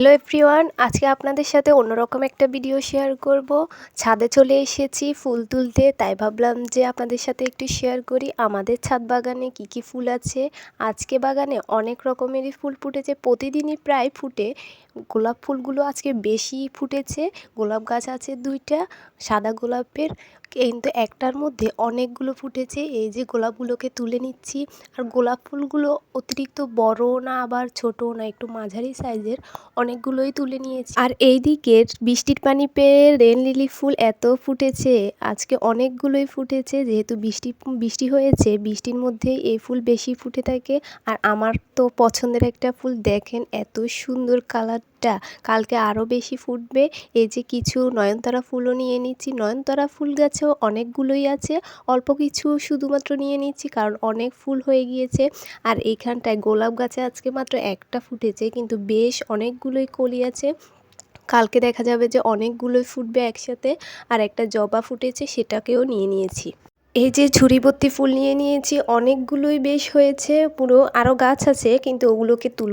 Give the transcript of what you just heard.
Hello everyone, আজকে আপনাদের সাথে অন্যরকম একটা ভিডিও শেয়ার করব। ছাদে চলে এসেছি ফুল তুলতে, তাই ভাবলাম যে আপনাদের সাথে একটু শেয়ার করি আমাদের ছাদ বাগানে কি কি ফুল আছে। আজকে বাগানে অনেক রকমেরই ফুল ফুটেছে, প্রতিদিনই প্রায় ফুটে। গোলাপ ফুলগুলো আজকে বেশি ফুটেছে। গোলাপ গাছ আছে 2টা, সাদা গোলাপের, কিন্তু একটার মধ্যে অনেকগুলো ফুটেছে। এই যে গোলাপগুলোকে তুলে নিচ্ছি। আর গোলাপ ফুলগুলো অতিরিক্ত বড় না আবার ছোট না, একটু মাঝারি সাইজের, অনেকগুলোই তুলে নিয়েছি। আর এই দিকে বৃষ্টির পানি পেয়ে রেন লিলি ফুল এত ফুটেছে, আজকে অনেকগুলোই ফুটেছে। যেহেতু বৃষ্টি হয়েছে, বৃষ্টির মধ্যেই এই ফুল বেশি ফুটে থাকে। আর আমার তো পছন্দের একটা ফুল, দেখেন এত সুন্দর কালারটা, কালকে আরও বেশি ফুটবে। এই যে কিছু নয়নতারা ফুলও নিয়ে নিচ্ছি। নয়নতারা ফুল গাছেও অনেকগুলোই আছে, অল্প কিছু শুধুমাত্র নিয়ে নিচ্ছি কারণ অনেক ফুল হয়ে গিয়েছে। আর এইখানটায় গোলাপ গাছে আজকে মাত্র একটা ফুটেছে, কিন্তু বেশ অনেকগুলোই কলি আছে। কালকে দেখা যাবে যে অনেকগুলোই ফুটবে একসাথে। আর একটা জবা ফুটেছে, সেটাকেও নিয়ে নিয়েছি। এই যে ঝুড়িভর্তি ফুল নিয়ে নিয়েছি, অনেকগুলোই বেশ হয়েছে পুরো। আরও গাছ আছে কিন্তু ওগুলোকে তুলব